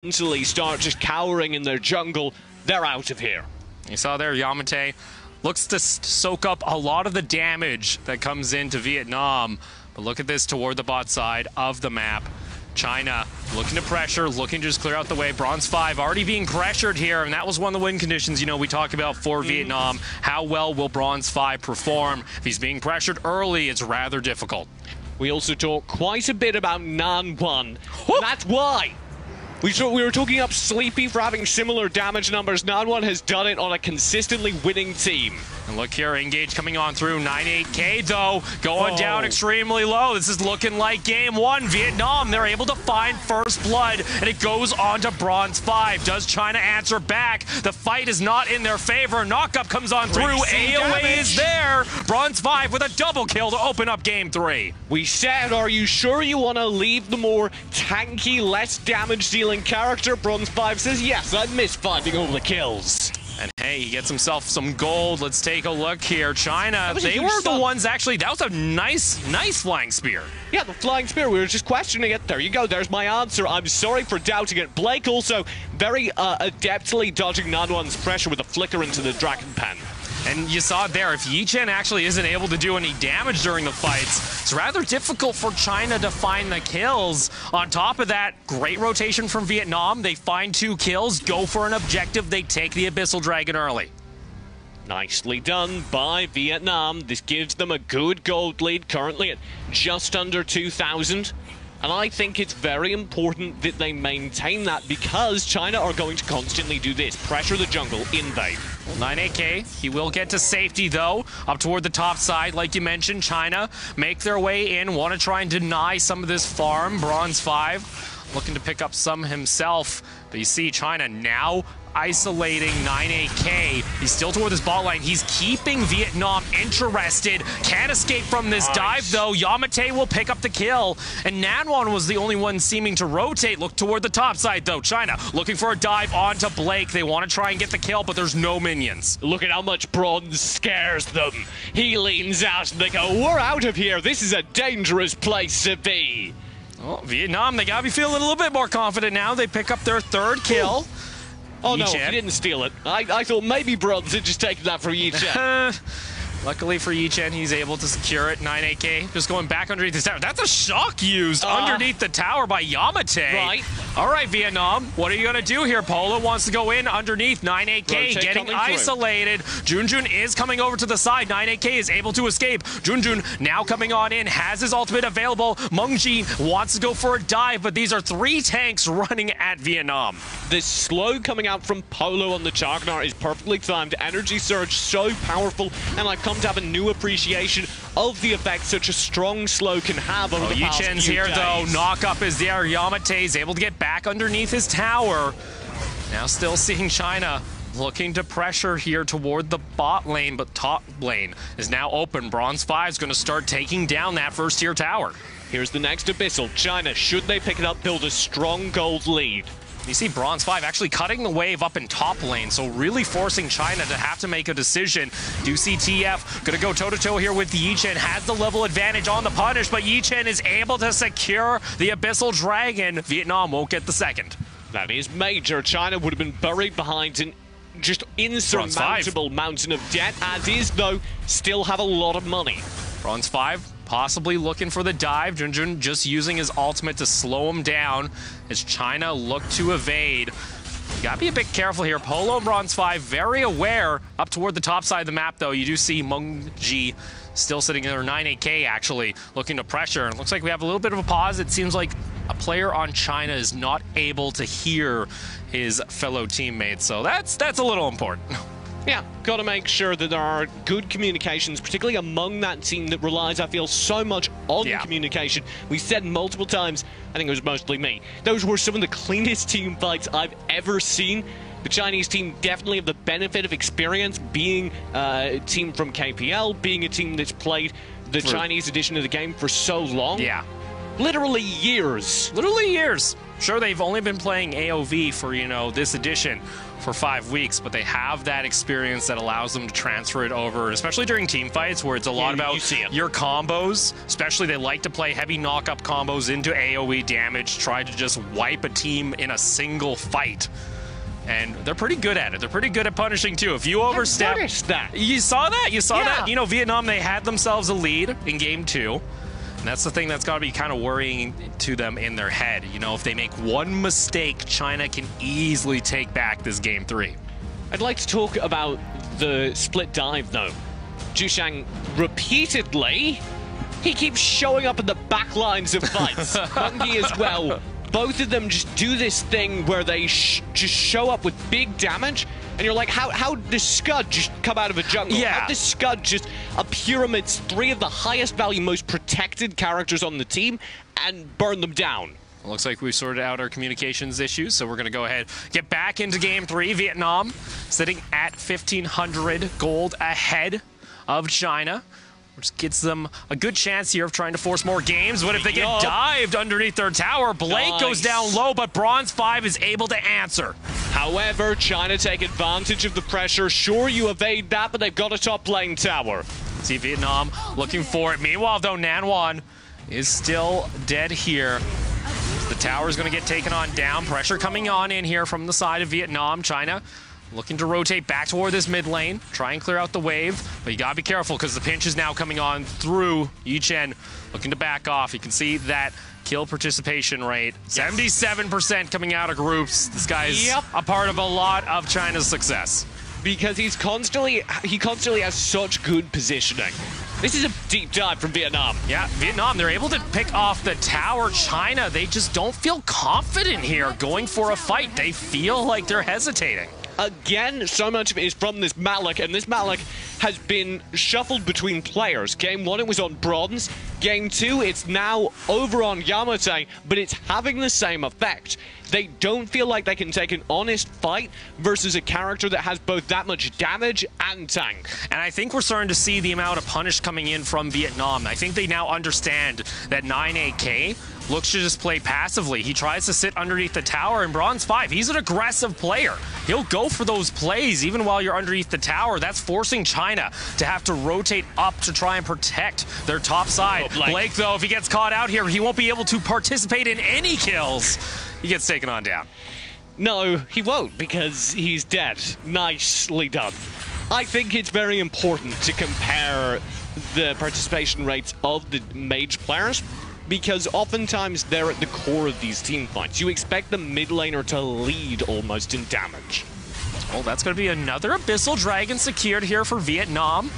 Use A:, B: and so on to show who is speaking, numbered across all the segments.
A: mentally start just cowering in their jungle, they're out of here.
B: You saw there, Yamate looks to soak up a lot of the damage that comes into Vietnam. But look at this toward the bot side of the map. China looking to pressure, looking to just clear out the way. Bronze 5 already being pressured here, and that was one of the win conditions, you know, we talked about for Vietnam. How well will Bronze 5 perform? If he's being pressured early, it's rather difficult.
A: We also talk quite a bit about Nan 1. That's why. We were talking up Sleepy for having similar damage numbers. Nan 1 has done it on a consistently winning team.
B: And look here, Engage coming on through. 98K though, going down extremely low. This is looking like game one. Vietnam, they're able to find first blood, and it goes on to Bronze 5. Does China answer back? The fight is not in their favor. Knockup comes on through. AoE is there. Bronze 5 with a double kill to open up game 3.
A: We said, are you sure you want to leave the more tanky, less damage dealing character? Bronze 5 says, yes, I miss finding all the kills.
B: And hey, he gets himself some gold. Let's take a look here. China, they were the ones actually, that was a nice flying spear.
A: Yeah, the flying spear, we were just questioning it. There you go, there's my answer. I'm sorry for doubting it. Blake also very adeptly dodging Nan 1's pressure with a flicker into the Dragon Pen.
B: And you saw it there, if Yi Chen actually isn't able to do any damage during the fights, it's rather difficult for China to find the kills. On top of that, great rotation from Vietnam. They find 2 kills, go for an objective, they take the Abyssal Dragon early.
A: Nicely done by Vietnam. This gives them a good gold lead, currently at just under 2,000. And I think it's very important that they maintain that, because China are going to constantly do this. Pressure the jungle, invade.
B: 98K, he will get to safety though, up toward the top side. Like you mentioned, China make their way in, want to try and deny some of this farm. Bronze 5 looking to pick up some himself. But you see China now isolating 98K. He's still toward this bot line. He's keeping Vietnam interested. Can't escape from this dive though. Yamate will pick up the kill. And Nan 1 was the only one seeming to rotate. Look toward the top side though. China looking for a dive onto Blake. They want to try and get the kill, but there's no minions.
A: Look at how much Bronze scares them. He leans out and they go, we're out of here. This is a dangerous place to be.
B: Well, Vietnam, they gotta be feeling a little bit more confident now. They pick up their 3rd kill.
A: Oh no, he didn't steal it. I thought maybe Bronze had just taken that from Yi Chen.
B: Luckily for Yi Chen, he's able to secure it. 98K just going back underneath the tower. That's a shock used underneath the tower by Yamate.
A: Right.
B: All right, Vietnam, what are you going to do here? Polo wants to go in underneath. 98K getting isolated. Junjun is coming over to the side. 98K is able to escape. Junjun now coming on in, has his ultimate available. Mengji wants to go for a dive, but these are 3 tanks running at Vietnam.
A: This slow coming out from Polo on the Chagnar is perfectly timed. Energy surge so powerful, and I've come to have a new appreciation of the effect such a strong slow can have over the past few days.
B: Yi Chen's here though. Knockup is there. Yamate is able to get back underneath his tower. Now still seeing China looking to pressure here toward the bot lane, but top lane is now open. Bronze 5 is going to start taking down that first tier tower.
A: Here's the next Abyssal. China, should they pick it up, build a strong gold lead.
B: You see Bronze 5 actually cutting the wave up in top lane, so really forcing China to have to make a decision. Do see TF gonna go toe-to-toe here with Yi Chen, has the level advantage on the punish, but Yi Chen is able to secure the Abyssal Dragon. Vietnam won't get the 2nd.
A: That is major. China would have been buried behind an just insurmountable mountain of debt. As is, though, still have a lot of money.
B: Bronze 5 possibly looking for the dive. Junjun just using his ultimate to slow him down as China look to evade. You gotta be a bit careful here. Polo and Bronze 5 very aware up toward the top side of the map though. You do see Mengji still sitting there. 98K actually looking to pressure. It looks like we have a little bit of a pause. It seems like a player on China is not able to hear his fellow teammates, so that's a little important.
A: Yeah, got to make sure that there are good communications, particularly among that team that relies, I feel, so much on communication. We said multiple times, I think it was mostly me, those were some of the cleanest team fights I've ever seen. The Chinese team definitely have the benefit of experience, being a team from KPL, being a team that's played the Chinese edition of the game for so long.
B: Yeah.
A: Literally years.
B: Literally years. Sure, they've only been playing AOV for, this edition for 5 weeks, but they have that experience that allows them to transfer it over, especially during team fights where it's a lot about your combos. Especially they like to play heavy knock-up combos into AOE damage, try to just wipe a team in a single fight. And they're pretty good at it. They're pretty good at punishing, too. If you overstep...
A: You saw
B: that? You saw that? Vietnam, they had themselves a lead in Game 2. And that's the thing that's got to be kind of worrying to them in their head. If they make one mistake, China can easily take back this Game 3.
A: I'd like to talk about the split dive, though. Zhushang repeatedly, he keeps showing up in the back lines of fights. Bungie as well. Both of them just do this thing where they just show up with big damage, and you're like, how does Scud just come out of a jungle?
B: Yeah.
A: How does Scud just appear amidst 3 of the highest value, most protected characters on the team and burn them down?
B: Looks like we've sorted out our communications issues, so we're going to go ahead get back into Game 3. Vietnam sitting at 1,500 gold ahead of China, which gives them a good chance here of trying to force more games. What if they get dived underneath their tower? Blake goes down low, but Bronze 5 is able to answer.
A: However, China take advantage of the pressure. Sure, you evade that, but they've got a top lane tower.
B: See Vietnam looking for it. Meanwhile, though, Nanwan is still dead here. The tower is going to get taken on down. Pressure coming on in here from the side of Vietnam. China looking to rotate back toward this mid lane, try and clear out the wave, but you gotta be careful because the pinch is now coming on through Yi Chen, looking to back off. You can see that kill participation rate, 77% coming out of groups. This guy's a part of a lot of China's success.
A: Because he constantly has such good positioning. This is a deep dive from Vietnam.
B: Yeah, Vietnam, they're able to pick off the tower. China, they just don't feel confident here going for a fight. They feel like they're hesitating.
A: Again, so much of it is from this Malik, and this Malik has been shuffled between players. Game 1, it was on Bronze. Game 2, it's now over on Yamate, but it's having the same effect. They don't feel like they can take an honest fight versus a character that has both that much damage and tank.
B: And I think we're starting to see the amount of punish coming in from Vietnam. I think they now understand that 9AK looks to just play passively. He tries to sit underneath the tower in Bronze 5. He's an aggressive player. He'll go for those plays even while you're underneath the tower. That's forcing China to have to rotate up to try and protect their top side. Blake, though, if he gets caught out here, he won't be able to participate in any kills. He gets taken on down.
A: No, he won't, because he's dead. Nicely done. I think it's very important to compare the participation rates of the mage players, because oftentimes they're at the core of these team fights. You expect the mid laner to lead almost in damage.
B: Well, that's going to be another Abyssal Dragon secured here for Vietnam.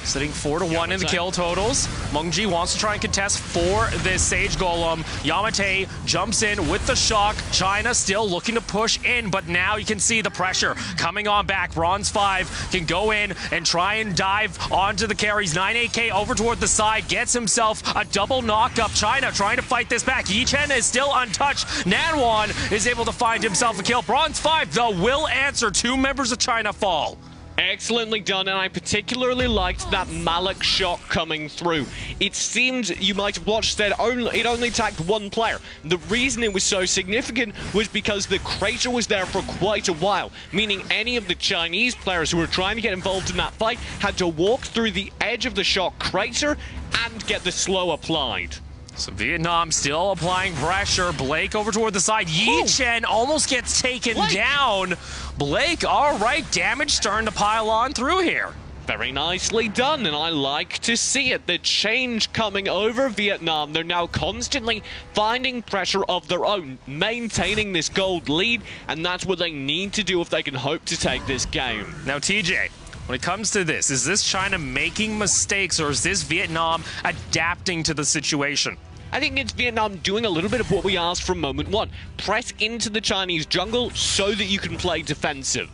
B: Sitting 4-1 in the kill totals. Mengji wants to try and contest for this Sage Golem. Yamate jumps in with the shock. China still looking to push in, but now you can see the pressure coming on back. Bronze 5 can go in and try and dive onto the carries. 9AK over toward the side, gets himself a double knock-up. China trying to fight this back. Yi Chen is still untouched. Nanwan is able to find himself a kill. Bronze 5, though, will answer. 2 members of China fall.
A: Excellently done, and I particularly liked that Malik shot coming through. It seemed, you might have watched, that it only attacked 1 player. The reason it was so significant was because the crater was there for quite a while, meaning any of the Chinese players who were trying to get involved in that fight had to walk through the edge of the shot crater and get the slow applied.
B: So Vietnam still applying pressure. Blake over toward the side. Yi Chen almost gets taken down. Blake, all right, damage starting to pile on through here.
A: Very nicely done, and I like to see it. The change coming over Vietnam. They're now constantly finding pressure of their own, maintaining this gold lead, and that's what they need to do if they can hope to take this game.
B: Now, TJ, when it comes to this, is this China making mistakes, or is this Vietnam adapting to the situation?
A: I think it's Vietnam doing a little bit of what we asked from moment 1. Press into the Chinese jungle so that you can play defensive.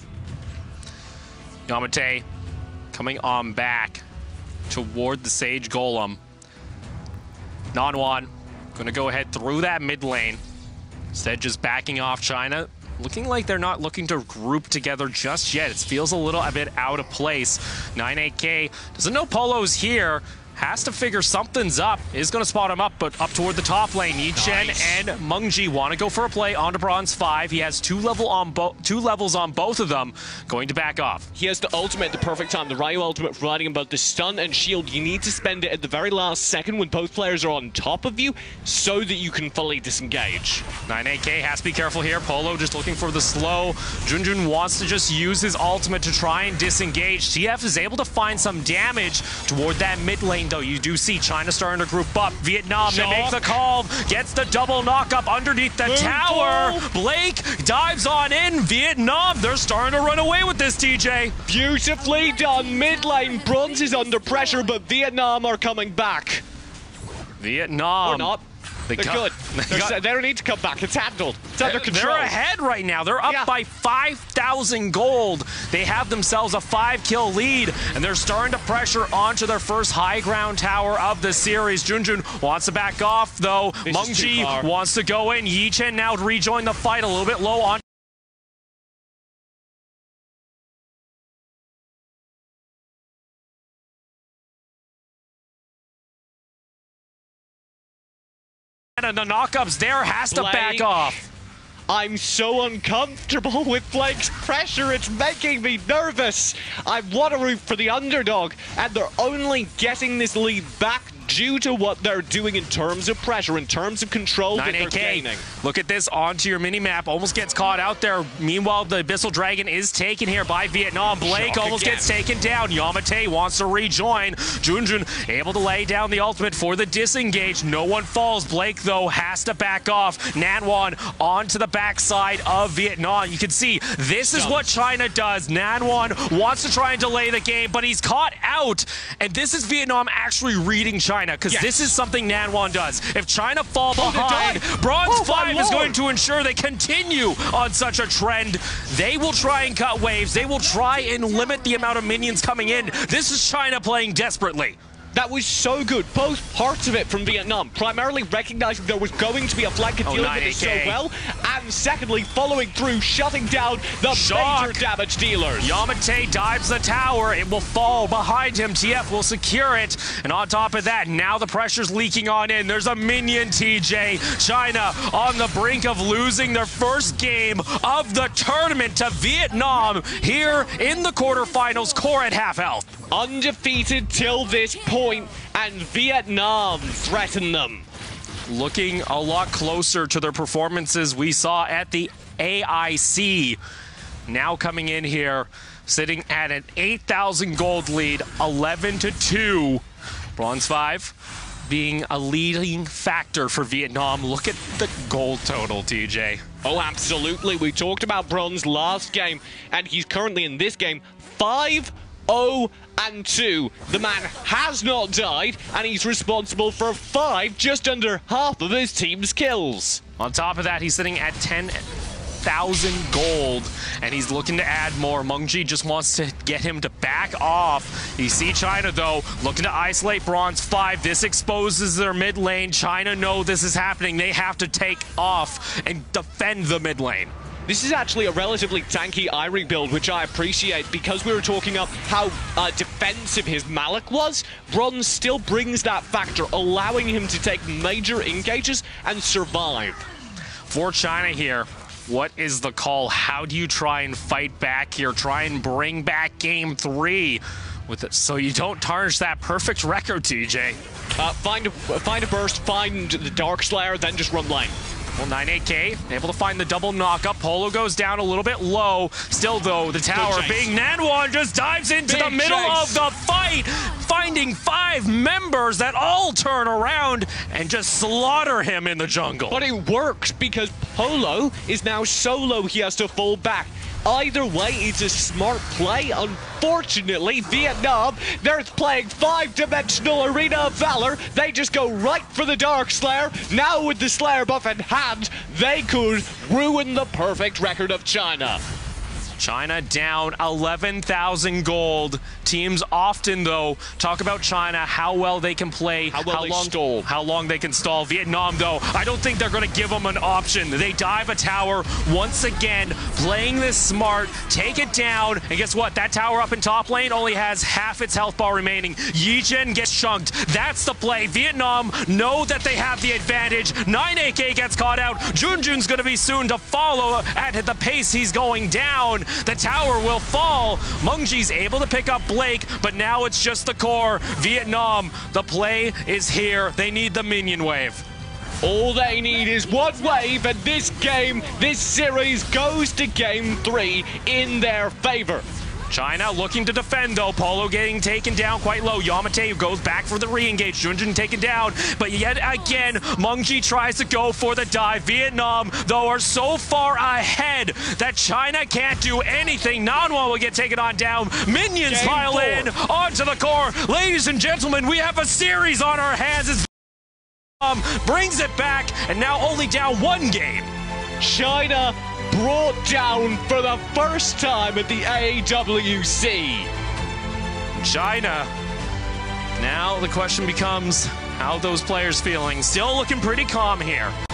B: Yamate coming on back toward the Sage Golem. Nanwan going to go ahead through that mid lane. Instead, just backing off China. Looking like they're not looking to group together just yet. It feels a little bit out of place. 9AK doesn't know Polo's here. has to figure something's up. Is going to spot him up, but up toward the top lane. Yichen and Mengji want to go for a play onto Bronze 5. He has two levels on both of them. Going to back off.
A: He has the ultimate at the perfect time. The Ryu ultimate providing him both the stun and shield. You need to spend it at the very last second when both players are on top of you so that you can fully disengage.
B: 9AK has to be careful here. Polo just looking for the slow. Junjun wants to just use his ultimate to try and disengage. TF is able to find some damage toward that mid lane, though. You do see China starting to group up. Vietnam, they make the call, gets the double knock up underneath the tower. Blake dives on in. Vietnam, they're starting to run away with this, TJ.
A: Beautifully done. Mid lane, Bronze is under pressure, but Vietnam are coming back.
B: Vietnam.
A: Or not. They're good. They don't need to come back. It's handled. It's under control.
B: They're ahead right now. They're up by 5,000 gold. They have themselves a 5-kill lead, and they're starting to pressure onto their first high ground tower of the series. Junjun wants to back off, though. Mengji wants to go in. Yichen now to rejoin the fight, a little bit low on. And the knockup's there, has to back off.
A: I'm so uncomfortable with Blake's pressure. It's making me nervous. I want to root for the underdog, and they're only getting this lead back due to what they're doing in terms of pressure, in terms of control that they're gaining.
B: Look at this onto your mini-map. Almost gets caught out there. Meanwhile, the Abyssal Dragon is taken here by Vietnam. Blake almost gets taken down. Yamate wants to rejoin. Junjun able to lay down the ultimate for the disengage. No one falls. Blake, though, has to back off. Nanwan onto the backside of Vietnam. You can see this is what China does. Nanwan wants to try and delay the game, but he's caught out. And this is Vietnam actually reading China, because this is something Nanwan does. If China fall behind, Bronze 5 is going to ensure they continue on such a trend. They will try and cut waves. They will try and limit the amount of minions coming in. This is China playing desperately.
A: That was so good. Both parts of it from Vietnam. Primarily recognizing there was going to be a flank and dealing with it so well. And secondly, following through, shutting down the major damage dealers.
B: Yamate dives the tower. It will fall behind him. TF will secure it. And on top of that, now the pressure's leaking on in. There's a minion, TJ. China on the brink of losing their first game of the tournament to Vietnam here in the quarterfinals. Core at half health.
A: Undefeated till this point, and Vietnam threaten them.
B: Looking a lot closer to their performances we saw at the AIC. Now coming in here, sitting at an 8,000 gold lead, 11-2. Bronze 5 being a leading factor for Vietnam. Look at the gold total, TJ.
A: Oh, absolutely. We talked about Bronze last game, and he's currently in this game 5-0-2. The man has not died, and he's responsible for 5, just under half of his team's kills.
B: On top of that, he's sitting at 10,000 gold, and he's looking to add more. Mengji just wants to get him to back off. You see China, though, looking to isolate Bronze 5. This exposes their mid lane. China know this is happening. They have to take off and defend the mid lane.
A: This is actually a relatively tanky Irie build, which I appreciate, because we were talking up how defensive his Malik was. Bronze still brings that factor, allowing him to take major engages and survive.
B: For China here, what is the call? How do you try and fight back here? Try and bring back game 3 with it, so you don't tarnish that perfect record, TJ.
A: Find a burst, find the Dark Slayer, then just run lane.
B: Well, 9AK able to find the double knockup. Polo goes down a little bit low. Still, though, the tower being Nanwan just dives into the middle of the fight, finding 5 members that all turn around and just slaughter him in the jungle.
A: But it works because Polo is now solo. He has to fall back. Either way, it's a smart play. Unfortunately, Vietnam, they're playing 5-dimensional Arena of Valor. They just go right for the Dark Slayer. Now with the Slayer buff in hand, they could ruin the perfect record of China.
B: China down 11,000 gold. Teams often, though, talk about China, how well they can play, how long they can stall. Vietnam, though, I don't think they're going to give them an option. They dive a tower once again, playing this smart, take it down, and guess what? That tower up in top lane only has half its health bar remaining. Yijin gets chunked. That's the play. Vietnam know that they have the advantage. 9AK gets caught out. Junjun's going to be soon to follow at the pace he's going down. The tower will fall. Mengji's able to pick up Blake, but now it's just the core. Vietnam, the play is here. They need the minion wave.
A: All they need is one wave, and this game, this series goes to game 3 in their favor.
B: China looking to defend, though. Polo getting taken down quite low. Yamate goes back for the re-engage. Junjun taken down. But yet again, Mengji tries to go for the dive. Vietnam, though, are so far ahead that China can't do anything. Nanwha will get taken on down. Minions pile in onto the core. Ladies and gentlemen, we have a series on our hands as Vietnam brings it back, and now only down 1 game.
A: China brought down for the first time at the AWC.
B: China. Now the question becomes, how are those players feeling? Still looking pretty calm here.